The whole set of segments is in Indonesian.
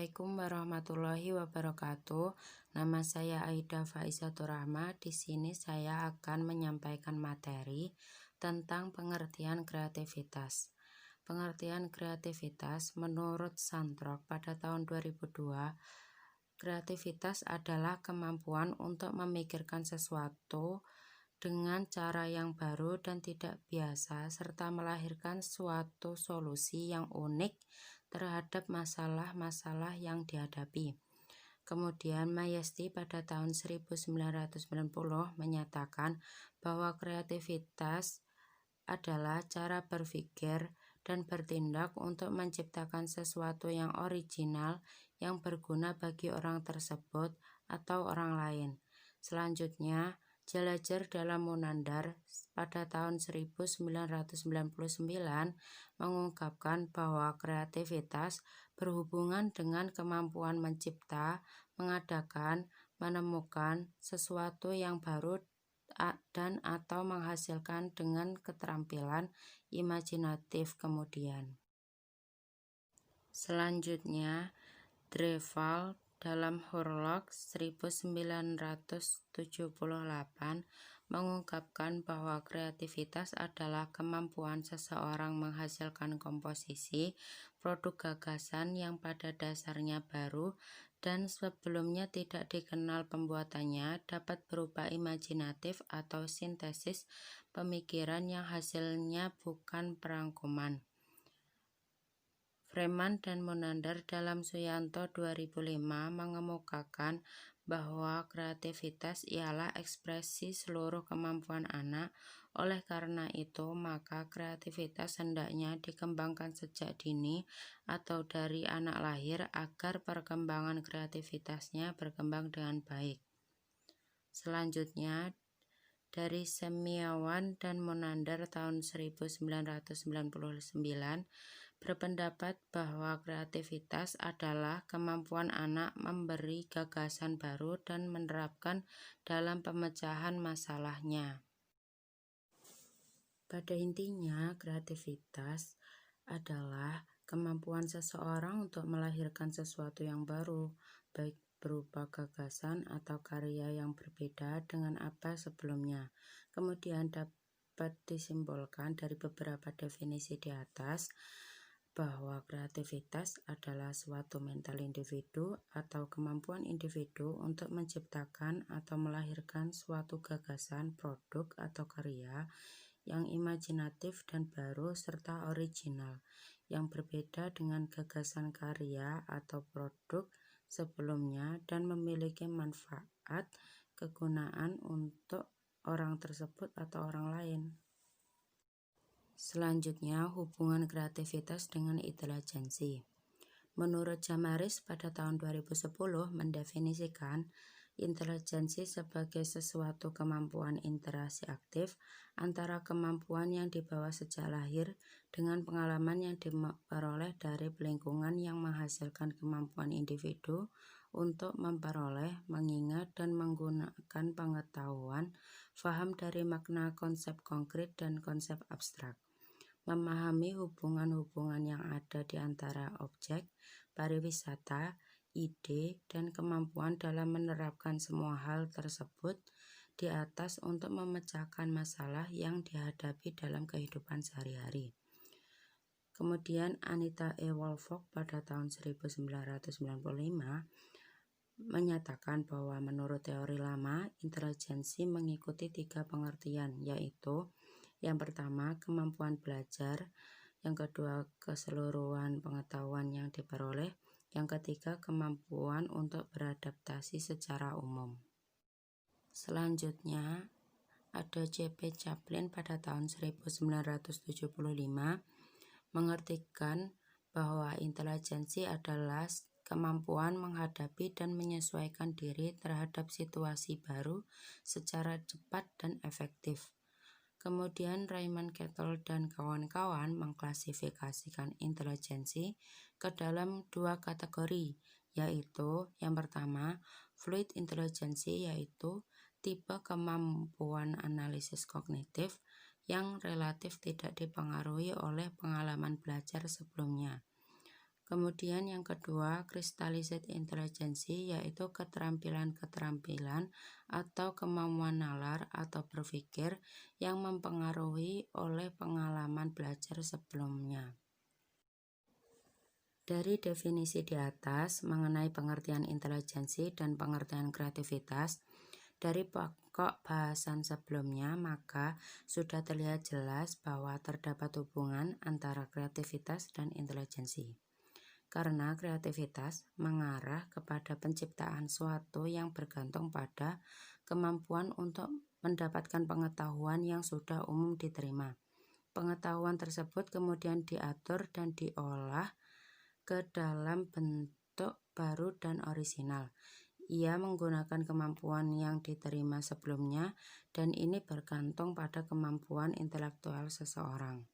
Assalamualaikum warahmatullahi wabarakatuh. Nama saya Aida Faizatur Rahma. Di sini saya akan menyampaikan materi tentang pengertian kreativitas. Pengertian kreativitas menurut Santrok pada tahun 2002, kreativitas adalah kemampuan untuk memikirkan sesuatu dengan cara yang baru dan tidak biasa, serta melahirkan suatu solusi yang unik terhadap masalah-masalah yang dihadapi. Kemudian Mayesti pada tahun 1990 menyatakan bahwa kreativitas adalah cara berpikir dan bertindak untuk menciptakan sesuatu yang original yang berguna bagi orang tersebut atau orang lain. Selanjutnya, Jalajar dalam Munandar pada tahun 1999 mengungkapkan bahwa kreativitas berhubungan dengan kemampuan mencipta, mengadakan, menemukan sesuatu yang baru dan atau menghasilkan dengan keterampilan imajinatif. Kemudian selanjutnya Drevall dalam Hurlok 1978 mengungkapkan bahwa kreativitas adalah kemampuan seseorang menghasilkan komposisi, produk gagasan yang pada dasarnya baru dan sebelumnya tidak dikenal pembuatannya, dapat berupa imajinatif atau sintesis pemikiran yang hasilnya bukan perangkuman. Freeman dan Munandar dalam Suyanto 2005 mengemukakan bahwa kreativitas ialah ekspresi seluruh kemampuan anak. Oleh karena itu, maka kreativitas hendaknya dikembangkan sejak dini atau dari anak lahir agar perkembangan kreativitasnya berkembang dengan baik. Selanjutnya, dari Semiawan dan Munandar tahun 1999 berpendapat bahwa kreativitas adalah kemampuan anak memberi gagasan baru dan menerapkan dalam pemecahan masalahnya. Pada intinya, kreativitas adalah kemampuan seseorang untuk melahirkan sesuatu yang baru, baik berupa gagasan atau karya yang berbeda dengan apa sebelumnya. Kemudian dapat disimpulkan dari beberapa definisi di atas bahwa kreativitas adalah suatu mental individu atau kemampuan individu untuk menciptakan atau melahirkan suatu gagasan, produk, atau karya yang imajinatif dan baru serta original, yang berbeda dengan gagasan karya atau produk sebelumnya dan memiliki manfaat kegunaan untuk orang tersebut atau orang lain. Selanjutnya, hubungan kreativitas dengan intelijensi. Menurut Jamaris pada tahun 2010 mendefinisikan intelijensi sebagai sesuatu kemampuan interaksi aktif antara kemampuan yang dibawa sejak lahir dengan pengalaman yang diperoleh dari lingkungan yang menghasilkan kemampuan individu untuk memperoleh, mengingat, dan menggunakan pengetahuan, faham dari makna konsep konkret dan konsep abstrak, memahami hubungan-hubungan yang ada di antara objek, pariwisata, ide, dan kemampuan dalam menerapkan semua hal tersebut di atas untuk memecahkan masalah yang dihadapi dalam kehidupan sehari-hari. Kemudian Anita E. Wolfok pada tahun 1995 menyatakan bahwa menurut teori lama, intelijensi mengikuti 3 pengertian, yaitu yang pertama, kemampuan belajar. Yang kedua, keseluruhan pengetahuan yang diperoleh. Yang ketiga, kemampuan untuk beradaptasi secara umum. Selanjutnya, ada J.P. Chaplin pada tahun 1975 mengartikan bahwa intelijensi adalah kemampuan menghadapi dan menyesuaikan diri terhadap situasi baru secara cepat dan efektif. Kemudian Raymond Cattell dan kawan-kawan mengklasifikasikan intelijensi ke dalam 2 kategori, yaitu yang pertama, fluid intelligency, yaitu tipe kemampuan analisis kognitif yang relatif tidak dipengaruhi oleh pengalaman belajar sebelumnya. Kemudian yang kedua, crystallized intelligence, yaitu keterampilan-keterampilan atau kemampuan nalar atau berpikir yang mempengaruhi oleh pengalaman belajar sebelumnya. Dari definisi di atas mengenai pengertian intelijensi dan pengertian kreativitas, dari pokok bahasan sebelumnya, maka sudah terlihat jelas bahwa terdapat hubungan antara kreativitas dan intelijensi. Karena kreativitas mengarah kepada penciptaan suatu yang bergantung pada kemampuan untuk mendapatkan pengetahuan yang sudah umum diterima. Pengetahuan tersebut kemudian diatur dan diolah ke dalam bentuk baru dan orisinal. Ia menggunakan kemampuan yang diterima sebelumnya dan ini bergantung pada kemampuan intelektual seseorang.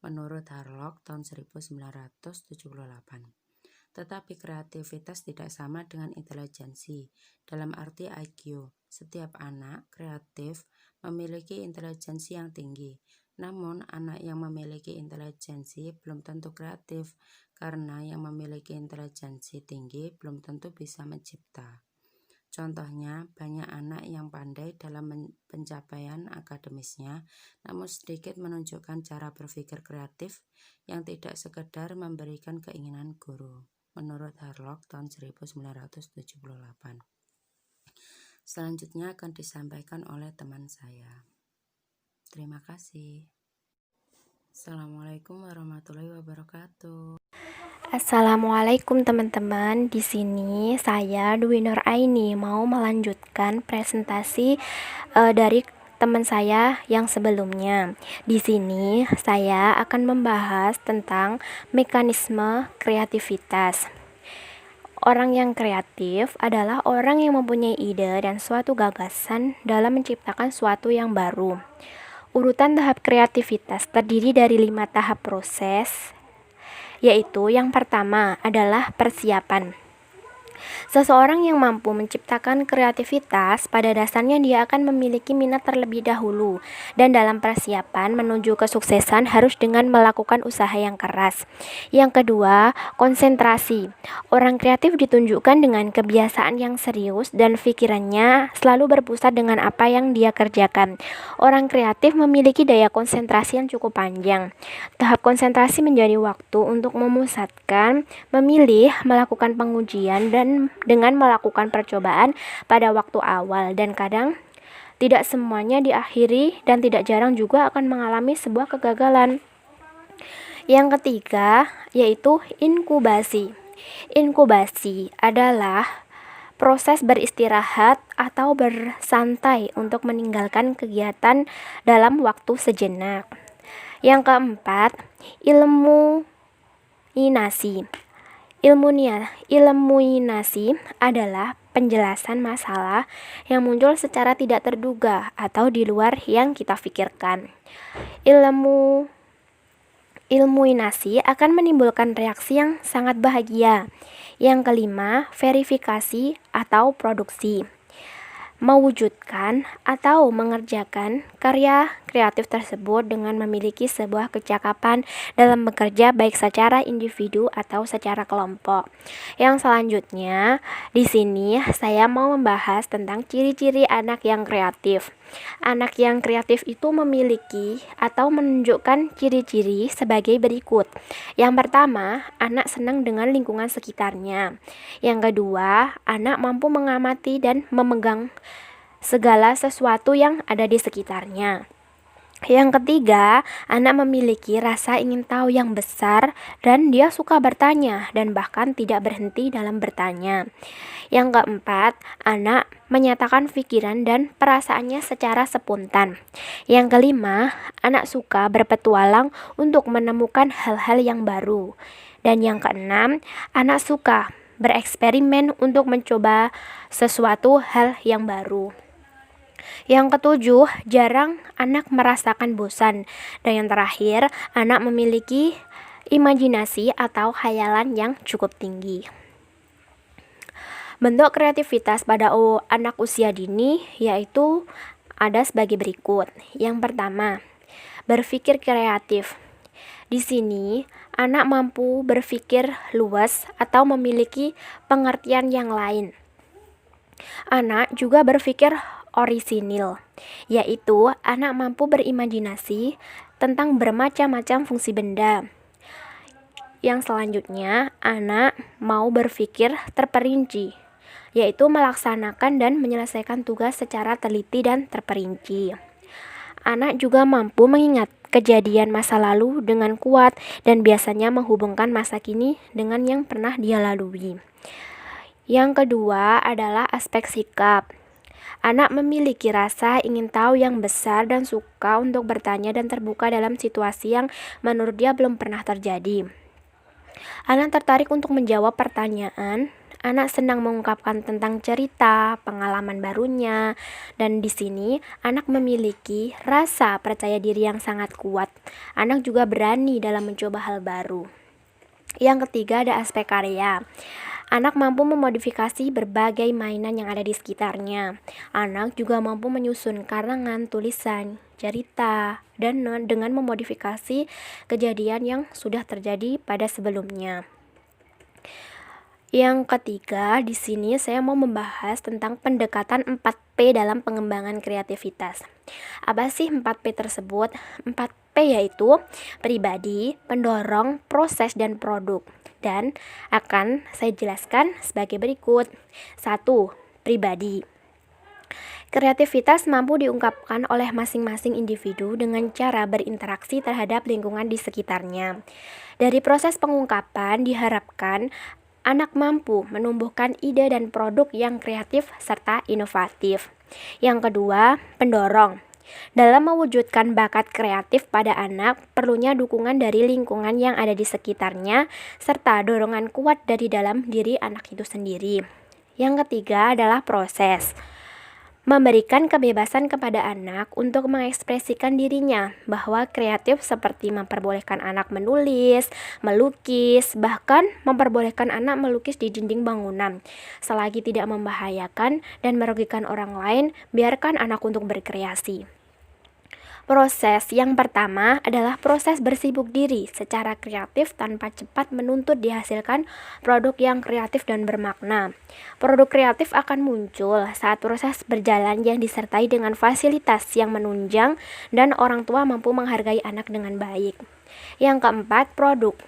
Menurut Harlock tahun 1978. Tetapi kreativitas tidak sama dengan intelijensi. Dalam arti IQ, setiap anak kreatif memiliki intelijensi yang tinggi. Namun, anak yang memiliki intelijensi belum tentu kreatif, karena yang memiliki intelijensi tinggi belum tentu bisa mencipta. Contohnya, banyak anak yang pandai dalam pencapaian akademisnya, namun sedikit menunjukkan cara berpikir kreatif yang tidak sekedar memberikan keinginan guru. Menurut Harlock tahun 1978. Selanjutnya akan disampaikan oleh teman saya. Terima kasih. Assalamualaikum warahmatullahi wabarakatuh. Assalamualaikum teman-teman. Di sini saya Dwi Nur Aini mau melanjutkan presentasi dari teman saya yang sebelumnya. Di sini saya akan membahas tentang mekanisme kreativitas. Orang yang kreatif adalah orang yang mempunyai ide dan suatu gagasan dalam menciptakan suatu yang baru. Urutan tahap kreativitas terdiri dari 5 tahap proses, yaitu yang pertama adalah persiapan. Seseorang yang mampu menciptakan kreativitas, pada dasarnya dia akan memiliki minat terlebih dahulu, dan dalam persiapan menuju kesuksesan harus dengan melakukan usaha yang keras. Yang kedua, konsentrasi. Orang kreatif ditunjukkan dengan kebiasaan yang serius dan pikirannya selalu berpusat dengan apa yang dia kerjakan. Orang kreatif memiliki daya konsentrasi yang cukup panjang. Tahap konsentrasi menjadi waktu untuk memusatkan, memilih, melakukan pengujian, dan dengan melakukan percobaan pada waktu awal, dan kadang tidak semuanya diakhiri dan tidak jarang juga akan mengalami sebuah kegagalan. Yang ketiga yaitu inkubasi. Inkubasi adalah proses beristirahat atau bersantai untuk meninggalkan kegiatan dalam waktu sejenak. Yang keempat, ilmuinasi. Ilmuinasi adalah penjelasan masalah yang muncul secara tidak terduga atau di luar yang kita pikirkan. Ilmuinasi akan menimbulkan reaksi yang sangat bahagia. Yang kelima, verifikasi atau produksi. Mewujudkan atau mengerjakan karya kreatif tersebut dengan memiliki sebuah kecakapan dalam bekerja baik secara individu atau secara kelompok. Yang selanjutnya, di sini saya mau membahas tentang ciri-ciri anak yang kreatif. Anak yang kreatif itu memiliki atau menunjukkan ciri-ciri sebagai berikut. Yang pertama, anak senang dengan lingkungan sekitarnya. Yang kedua, anak mampu mengamati dan memegang segala sesuatu yang ada di sekitarnya. Yang ketiga, anak memiliki rasa ingin tahu yang besar dan dia suka bertanya dan bahkan tidak berhenti dalam bertanya. Yang keempat, anak menyatakan pikiran dan perasaannya secara spontan. Yang kelima, anak suka berpetualang untuk menemukan hal-hal yang baru. Dan yang keenam, anak suka bereksperimen untuk mencoba sesuatu hal yang baru. Yang ketujuh, jarang anak merasakan bosan. Dan yang terakhir, anak memiliki imajinasi atau khayalan yang cukup tinggi. Bentuk kreativitas pada anak usia dini yaitu ada sebagai berikut. Yang pertama, berpikir kreatif. Di sini, anak mampu berpikir luas atau memiliki pengertian yang lain. Anak juga berpikir orisinil, yaitu anak mampu berimajinasi tentang bermacam-macam fungsi benda. Yang selanjutnya, anak mau berpikir terperinci, yaitu melaksanakan dan menyelesaikan tugas secara teliti dan terperinci. Anak juga mampu mengingat kejadian masa lalu dengan kuat dan biasanya menghubungkan masa kini dengan yang pernah dia lalui. Yang kedua adalah aspek sikap. Anak memiliki rasa ingin tahu yang besar dan suka untuk bertanya dan terbuka dalam situasi yang menurut dia belum pernah terjadi. Anak tertarik untuk menjawab pertanyaan. Anak senang mengungkapkan tentang cerita, pengalaman barunya, dan di sini anak memiliki rasa percaya diri yang sangat kuat. Anak juga berani dalam mencoba hal baru. Yang ketiga ada aspek karya. Anak mampu memodifikasi berbagai mainan yang ada di sekitarnya. Anak juga mampu menyusun karangan, tulisan, cerita, dan dengan memodifikasi kejadian yang sudah terjadi pada sebelumnya. Yang ketiga, di sini saya mau membahas tentang pendekatan 4P dalam pengembangan kreativitas. Apa sih 4P tersebut? 4P yaitu pribadi, pendorong, proses, dan produk. Dan akan saya jelaskan sebagai berikut. 1. Pribadi. Kreativitas mampu diungkapkan oleh masing-masing individu dengan cara berinteraksi terhadap lingkungan di sekitarnya. Dari proses pengungkapan diharapkan anak mampu menumbuhkan ide dan produk yang kreatif serta inovatif. Yang kedua, pendorong. Dalam mewujudkan bakat kreatif pada anak, perlunya dukungan dari lingkungan yang ada di sekitarnya, serta dorongan kuat dari dalam diri anak itu sendiri. Yang ketiga adalah proses. Memberikan kebebasan kepada anak untuk mengekspresikan dirinya, bahwa kreatif seperti memperbolehkan anak menulis, melukis, bahkan memperbolehkan anak melukis di dinding bangunan. Selagi tidak membahayakan dan merugikan orang lain, biarkan anak untuk berkreasi. Proses yang pertama adalah proses bersibuk diri secara kreatif tanpa cepat menuntut dihasilkan produk yang kreatif dan bermakna. Produk kreatif akan muncul saat proses berjalan yang disertai dengan fasilitas yang menunjang dan orang tua mampu menghargai anak dengan baik. Yang keempat, produk.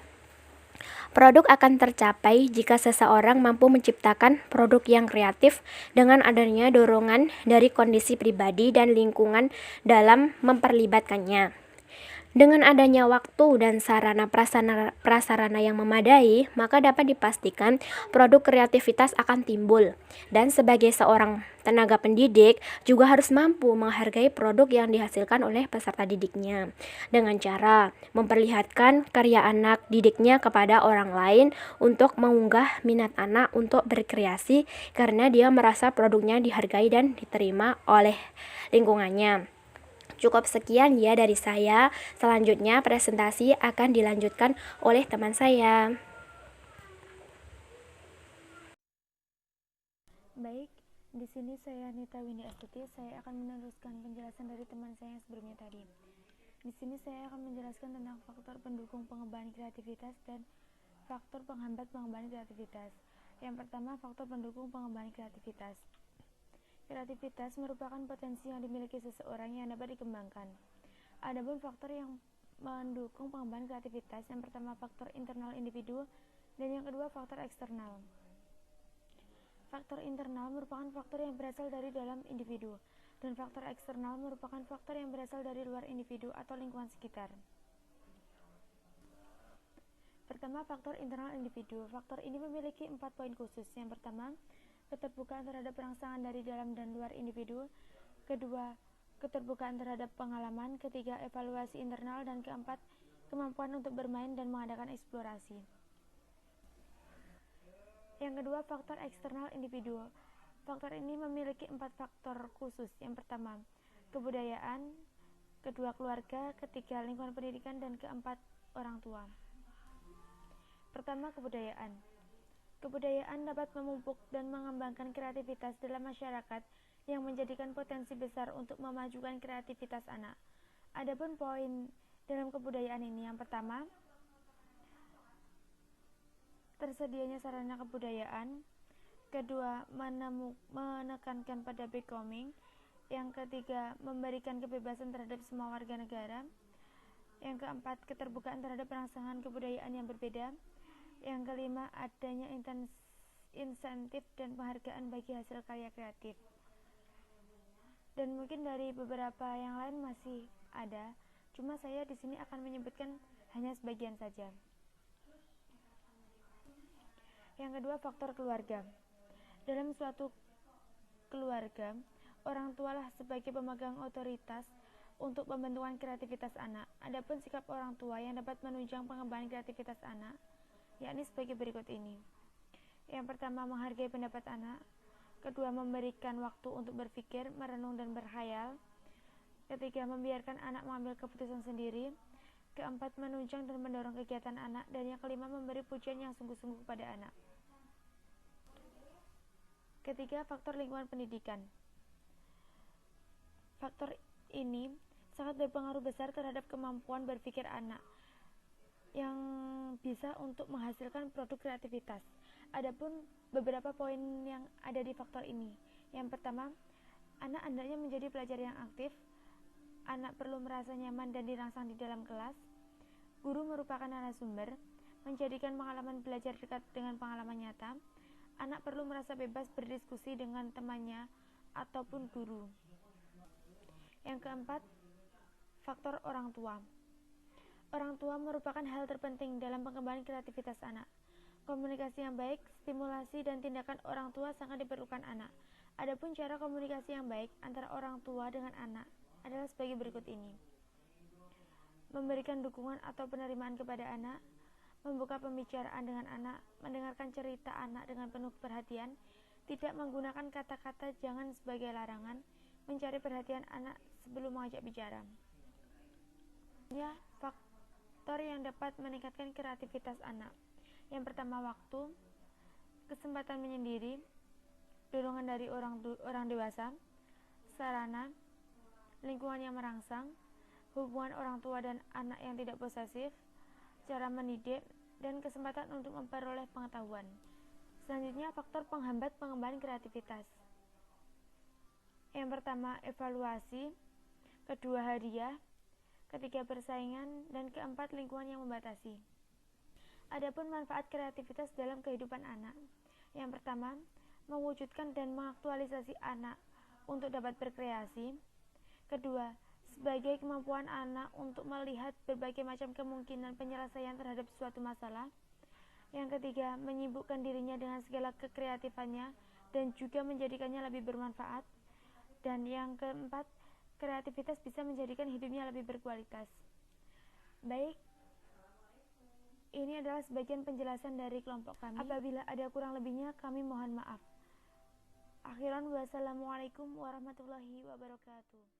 Produk akan tercapai jika seseorang mampu menciptakan produk yang kreatif dengan adanya dorongan dari kondisi pribadi dan lingkungan dalam memperlibatkannya. Dengan adanya waktu dan sarana prasarana yang memadai, maka dapat dipastikan produk kreativitas akan timbul. Dan sebagai seorang tenaga pendidik, juga harus mampu menghargai produk yang dihasilkan oleh peserta didiknya, dengan cara memperlihatkan karya anak didiknya kepada orang lain untuk mengunggah minat anak untuk berkreasi karena dia merasa produknya dihargai dan diterima oleh lingkungannya. Cukup sekian ya dari saya. Selanjutnya presentasi akan dilanjutkan oleh teman saya. Baik, di sini saya Nita Windy Astuti. Saya akan meneruskan penjelasan dari teman saya yang sebelumnya tadi. Di sini saya akan menjelaskan tentang faktor pendukung pengembangan kreativitas dan faktor penghambat pengembangan kreativitas. Yang pertama, faktor pendukung pengembangan kreativitas. Kreativitas merupakan potensi yang dimiliki seseorang yang dapat dikembangkan. Adapun faktor yang mendukung pengembangan kreativitas, yang pertama faktor internal individu dan yang kedua faktor eksternal. Faktor internal merupakan faktor yang berasal dari dalam individu dan faktor eksternal merupakan faktor yang berasal dari luar individu atau lingkungan sekitar. Pertama, faktor internal individu. Faktor ini memiliki 4 poin khusus. Yang pertama, keterbukaan terhadap rangsangan dari dalam dan luar individu. Kedua, keterbukaan terhadap pengalaman. Ketiga, evaluasi internal. Dan keempat, kemampuan untuk bermain dan mengadakan eksplorasi. Yang kedua, faktor eksternal individu. Faktor ini memiliki 4 faktor khusus. Yang pertama, kebudayaan. Kedua, keluarga. Ketiga, lingkungan pendidikan. Dan keempat, orang tua. Pertama, kebudayaan. Kebudayaan dapat memupuk dan mengembangkan kreativitas dalam masyarakat yang menjadikan potensi besar untuk memajukan kreativitas anak. Adapun poin dalam kebudayaan ini. Yang pertama, tersedianya sarana kebudayaan. Kedua, menekankan pada becoming. Yang ketiga, memberikan kebebasan terhadap semua warga negara. Yang keempat, keterbukaan terhadap rangsangan kebudayaan yang berbeda. Yang kelima, adanya insentif dan penghargaan bagi hasil karya kreatif. Dan mungkin dari beberapa yang lain masih ada, cuma saya di sini akan menyebutkan hanya sebagian saja. Yang kedua, faktor keluarga. Dalam suatu keluarga, orang tualah sebagai pemegang otoritas untuk pembentukan kreativitas anak. Adapun sikap orang tua yang dapat menunjang pengembangan kreativitas anak, yakni sebagai berikut ini. Yang pertama, menghargai pendapat anak. Kedua, memberikan waktu untuk berpikir, merenung, dan berkhayal. Ketiga, membiarkan anak mengambil keputusan sendiri. Keempat, menunjang dan mendorong kegiatan anak. Dan yang kelima, memberi pujian yang sungguh-sungguh kepada anak. Ketiga, faktor lingkungan pendidikan. Faktor ini sangat berpengaruh besar terhadap kemampuan berpikir anak yang bisa untuk menghasilkan produk kreativitas. Adapun beberapa poin yang ada di faktor ini. Yang pertama, anak hendaknya menjadi pelajar yang aktif. Anak perlu merasa nyaman dan dirangsang di dalam kelas. Guru merupakan narasumber, menjadikan pengalaman belajar dekat dengan pengalaman nyata. Anak perlu merasa bebas berdiskusi dengan temannya ataupun guru. Yang keempat, faktor orang tua. Orang tua merupakan hal terpenting dalam pengembangan kreativitas anak. Komunikasi yang baik, stimulasi, dan tindakan orang tua sangat diperlukan anak. Adapun cara komunikasi yang baik antara orang tua dengan anak adalah sebagai berikut ini. Memberikan dukungan atau penerimaan kepada anak, membuka pembicaraan dengan anak, mendengarkan cerita anak dengan penuh perhatian, tidak menggunakan kata-kata jangan sebagai larangan, mencari perhatian anak sebelum mengajak bicara. Ya, faktor yang dapat meningkatkan kreativitas anak. Yang pertama, waktu, kesempatan menyendiri, dorongan dari orang dewasa, sarana, lingkungan yang merangsang, hubungan orang tua dan anak yang tidak posesif, cara mendidik, dan kesempatan untuk memperoleh pengetahuan. Selanjutnya, faktor penghambat pengembangan kreativitas. Yang pertama, evaluasi. Kedua, hadiah. Ketiga, persaingan. Dan keempat, lingkungan yang membatasi. Adapun manfaat kreativitas dalam kehidupan anak. Yang pertama, mewujudkan dan mengaktualisasi anak untuk dapat berkreasi. Kedua, sebagai kemampuan anak untuk melihat berbagai macam kemungkinan penyelesaian terhadap suatu masalah. Yang ketiga, menyibukkan dirinya dengan segala kekreatifannya dan juga menjadikannya lebih bermanfaat. Dan yang keempat, kreativitas bisa menjadikan hidupnya lebih berkualitas. Baik, ini adalah sebagian penjelasan dari kelompok kami. Apabila ada kurang lebihnya, kami mohon maaf. Akhiran, wassalamualaikum warahmatullahi wabarakatuh.